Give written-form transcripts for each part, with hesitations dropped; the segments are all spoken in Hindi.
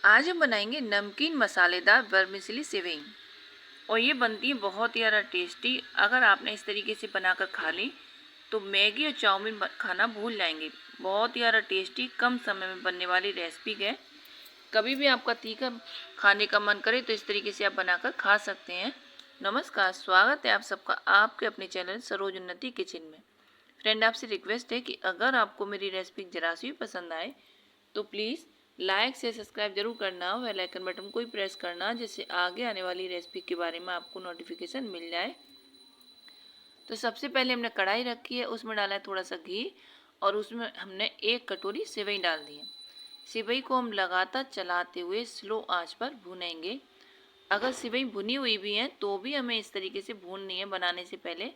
आज हम बनाएंगे नमकीन मसालेदार वर्मिसेली सेवई और ये बनती है बहुत ही ज़्यादा टेस्टी। अगर आपने इस तरीके से बनाकर खा ली तो मैगी और चाउमीन खाना भूल जाएंगे। बहुत ही ज़्यादा टेस्टी, कम समय में बनने वाली रेसिपी है। कभी भी आपका तीखा खाने का मन करे तो इस तरीके से आप बनाकर खा सकते हैं। नमस्कार, स्वागत है आप सबका आपके अपने चैनल सरोज उन्नति किचन में। फ्रेंड, आपसे रिक्वेस्ट है कि अगर आपको मेरी रेसिपी जरा सी भी पसंद आए तो प्लीज़ लाइक से सब्सक्राइब जरूर करना, बेल आइकन बटन को भी प्रेस करना, जिससे आगे आने वाली रेसिपी के बारे में आपको नोटिफिकेशन मिल जाए। तो सबसे पहले हमने कढ़ाई रखी है, उसमें डाला है थोड़ा सा घी और उसमें हमने 1 कटोरी सेवई डाल दी है। सेवई को हम लगातार चलाते हुए स्लो आंच पर भूनेंगे। अगर सेवई भुनी हुई भी है तो भी हमें इस तरीके से भूननी है बनाने से पहले,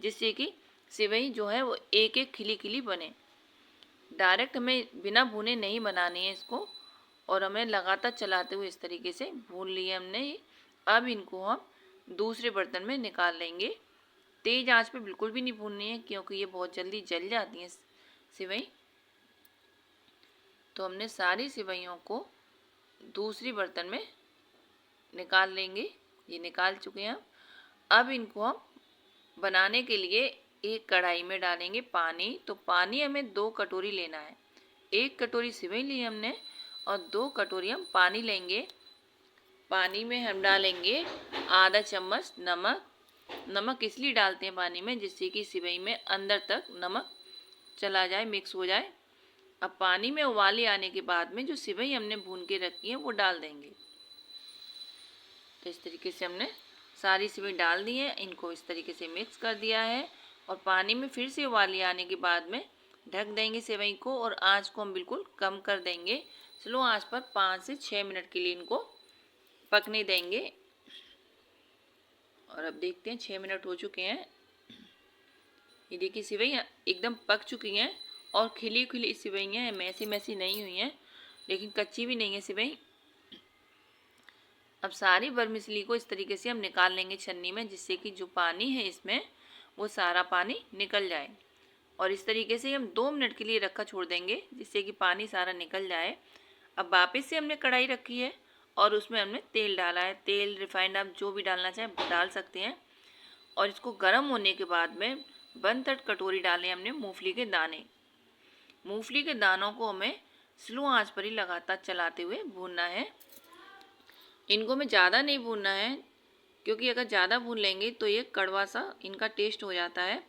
जिससे कि सेवई जो है वो एक एक खिली खिली बने। डायरेक्ट हमें बिना भुने नहीं बनानी है इसको, और हमें लगातार चलाते हुए इस तरीके से भून लिए हमने ये। अब इनको हम दूसरे बर्तन में निकाल लेंगे। तेज़ आंच पे बिल्कुल भी नहीं भूननी है क्योंकि ये बहुत जल्दी जल जाती हैं सेवई। तो हमने सारी सेवइयों को दूसरी बर्तन में निकाल लेंगे। ये निकाल चुके हैं। अब इनको हम बनाने के लिए एक कढ़ाई में डालेंगे पानी। तो पानी हमें 2 कटोरी लेना है। 1 कटोरी सेवई ली हमने और 2 कटोरी हम पानी लेंगे। पानी में हम डालेंगे आधा चम्मच नमक। नमक इसलिए डालते हैं पानी में जिससे कि सेवई में अंदर तक नमक चला जाए, मिक्स हो जाए। अब पानी में उबाले आने के बाद में जो सेवई हमने भून के रखी है वो डाल देंगे। तो इस तरीके से हमने सारी सेवई डाल दी है, इनको इस तरीके से मिक्स कर दिया है और पानी में फिर से उबाले आने के बाद में ढक देंगे सेवई को और आंच को हम बिल्कुल कम कर देंगे। स्लो आंच पर 5 से 6 मिनट के लिए इनको पकने देंगे। और अब देखते हैं 6 मिनट हो चुके हैं। ये देखिए सेवई एकदम पक चुकी हैं और खिली खिली सेवई हैं, मैसी मैसी नहीं हुई हैं लेकिन कच्ची भी नहीं है सेवई। अब सारी वर्मिसेली को इस तरीके से हम निकाल लेंगे छन्नी में, जिससे कि जो पानी है इसमें वो सारा पानी निकल जाए। और इस तरीके से हम 2 मिनट के लिए रखा छोड़ देंगे जिससे कि पानी सारा निकल जाए। अब वापस से हमने कढ़ाई रखी है और उसमें हमने तेल डाला है। तेल रिफाइंड आप जो भी डालना चाहें डाल सकते हैं। और इसको गर्म होने के बाद में 1/3 कटोरी डाले हमने मूंगफली के दाने। मूंगफली के दानों को हमें स्लो आंच पर ही लगातार चलाते हुए भूनना है। इनको हमें ज़्यादा नहीं भूनना है क्योंकि अगर ज़्यादा भून लेंगे तो ये कड़वा सा इनका टेस्ट हो जाता है।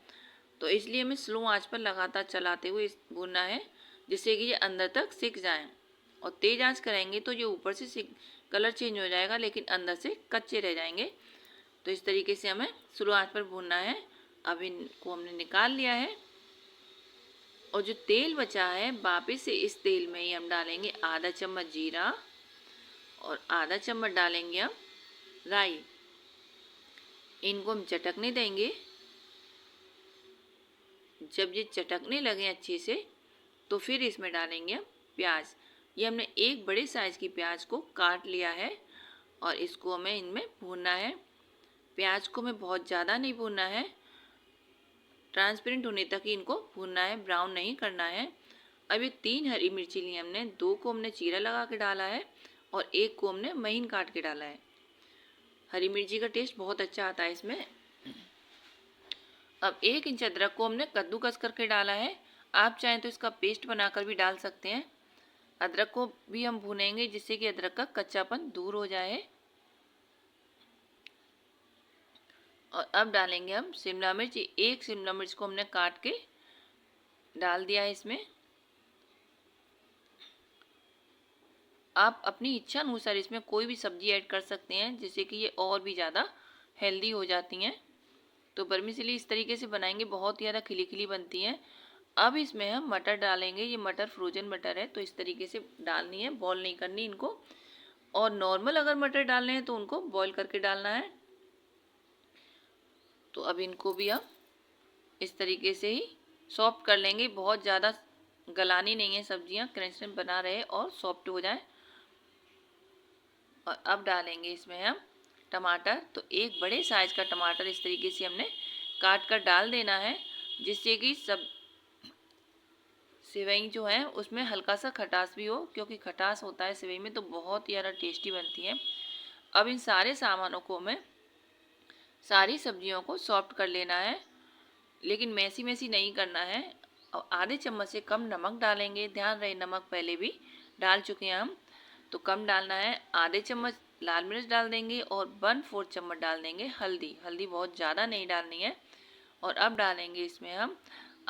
तो इसलिए हमें स्लो आंच पर लगातार चलाते हुए भूनना है जिससे कि ये अंदर तक सिक जाएं। और तेज़ आंच करेंगे तो ये ऊपर से कलर चेंज हो जाएगा लेकिन अंदर से कच्चे रह जाएंगे। तो इस तरीके से हमें स्लो आंच पर भूनना है। अब इनको हमने निकाल लिया है और जो तेल बचा है वापस से इस तेल में ही हम डालेंगे आधा चम्मच जीरा और आधा चम्मच डालेंगे हम राई। इनको हम चटकने देंगे। जब ये चटकने लगे अच्छे से तो फिर इसमें डालेंगे हम प्याज। ये हमने एक बड़े साइज़ की प्याज को काट लिया है और इसको हमें इनमें भूनना है। प्याज को हमें बहुत ज़्यादा नहीं भूनना है, ट्रांसपेरेंट होने तक ही इनको भूनना है, ब्राउन नहीं करना है। अब ये 3 हरी मिर्ची ली हमने, 2 को हमने चीरा लगा के डाला है और 1 को हमने महीन काट के डाला है। हरी मिर्ची का टेस्ट बहुत अच्छा आता है इसमें। अब 1 इंच अदरक को हमने कद्दूकस करके डाला है। आप चाहें तो इसका पेस्ट बनाकर भी डाल सकते हैं। अदरक को भी हम भूनेंगे जिससे कि अदरक का कच्चापन दूर हो जाए। और अब डालेंगे हम शिमला मिर्च। 1 शिमला मिर्च को हमने काट के डाल दिया है इसमें। आप अपनी इच्छा अनुसार इसमें कोई भी सब्जी ऐड कर सकते हैं जिससे कि ये और भी ज़्यादा हेल्दी हो जाती हैं। तो वर्मिसेली इस तरीके से बनाएंगे, बहुत ही ज़्यादा खिली खिली बनती हैं। अब इसमें हम मटर डालेंगे। ये मटर फ्रोजन मटर है तो इस तरीके से डालनी है, बॉईल नहीं करनी इनको। और नॉर्मल अगर मटर डालने हैं तो उनको बॉईल करके डालना है। तो अब इनको भी हम इस तरीके से ही सॉफ्ट कर लेंगे। बहुत ज़्यादा गलानी नहीं है सब्जियां, क्रंची बना रहे और सॉफ्ट हो जाए। और अब डालेंगे इसमें हम टमाटर। तो एक बड़े साइज़ का टमाटर इस तरीके से हमने काट कर डाल देना है जिससे कि सेवई जो है उसमें हल्का सा खटास भी हो, क्योंकि खटास होता है सेवई में तो बहुत ही ज़्यादा टेस्टी बनती है। अब इन सारे सामानों को हमें, सारी सब्जियों को सॉफ्ट कर लेना है, लेकिन मैसी मैसी नहीं करना है। और आधे चम्मच से कम नमक डालेंगे, ध्यान रहे नमक पहले भी डाल चुके हैं हम, तो कम डालना है। आधे चम्मच लाल मिर्च डाल देंगे और 1/4 चम्मच डाल देंगे हल्दी। हल्दी बहुत ज़्यादा नहीं डालनी है। और अब डालेंगे इसमें हम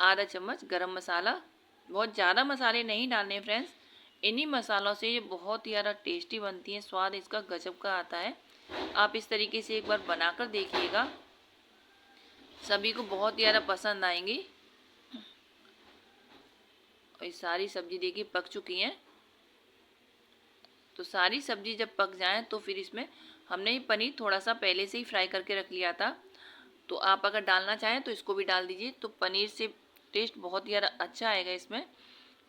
आधा चम्मच गरम मसाला। बहुत ज़्यादा मसाले नहीं डालने फ्रेंड्स, इन्हीं मसालों से ये बहुत ही ज़्यादा टेस्टी बनती है, स्वाद इसका गजब का आता है। आप इस तरीके से एक बार बनाकर देखिएगा, सभी को बहुत ज़्यादा पसंद आएंगी। और ये सारी सब्जी देखिए पक चुकी हैं। तो सारी सब्जी जब पक जाए तो फिर इसमें हमने ही पनीर थोड़ा सा पहले से ही फ्राई करके रख लिया था, तो आप अगर डालना चाहें तो इसको भी डाल दीजिए, तो पनीर से टेस्ट बहुत ही ज़्यादा अच्छा आएगा इसमें।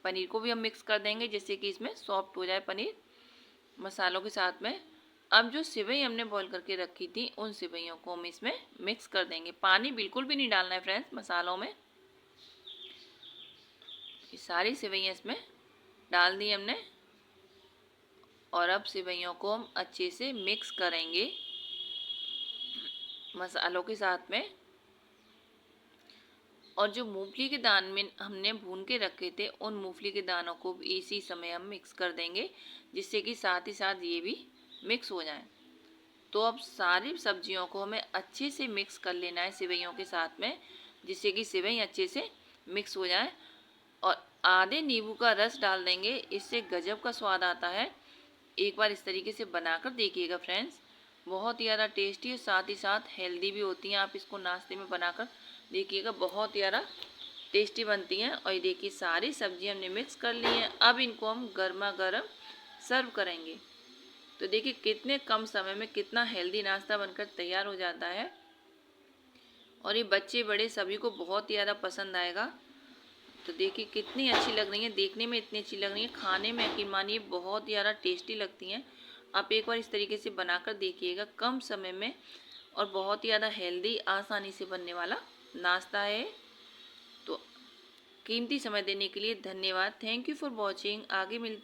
पनीर को भी हम मिक्स कर देंगे जिससे कि इसमें सॉफ्ट हो जाए पनीर मसालों के साथ में। अब जो सेवई हमने बॉईल करके रखी थी उन सेवइयों को हम इसमें मिक्स कर देंगे। पानी बिल्कुल भी नहीं डालना है फ्रेंड्स मसालों में। ये सारी सेवइयाँ इसमें डाल दी हमने और अब सेवइयों को हम अच्छे से मिक्स करेंगे मसालों के साथ में। और जो मूंगफली के दान में हमने भून के रखे थे उन मूंगफली के दानों को भी इसी समय हम मिक्स कर देंगे, जिससे कि साथ ही साथ ये भी मिक्स हो जाए। तो अब सारी सब्जियों को हमें अच्छे से मिक्स कर लेना है सेवइयों के साथ में, जिससे कि सेवई अच्छे से मिक्स हो जाए। और आधे नींबू का रस डाल देंगे, इससे गजब का स्वाद आता है। एक बार इस तरीके से बनाकर देखिएगा फ्रेंड्स, बहुत ही ज़्यादा टेस्टी और साथ ही साथ हेल्दी भी होती हैं। आप इसको नाश्ते में बनाकर देखिएगा, बहुत ही ज़्यादा टेस्टी बनती हैं। और ये देखिए सारी सब्जी हमने मिक्स कर ली हैं। अब इनको हम गर्मा गर्म सर्व करेंगे। तो देखिए कितने कम समय में कितना हेल्दी नाश्ता बनकर तैयार हो जाता है, और ये बच्चे बड़े सभी को बहुत ही ज़्यादा पसंद आएगा। तो देखिए कितनी अच्छी लग रही है, देखने में इतनी अच्छी लग रही है, खाने में यकीन मानिए बहुत ही ज़्यादा टेस्टी लगती हैं। आप एक बार इस तरीके से बनाकर देखिएगा, कम समय में और बहुत ही ज़्यादा हेल्दी आसानी से बनने वाला नाश्ता है। तो कीमती समय देने के लिए धन्यवाद। Thank you for watching. आगे मिलते हैं।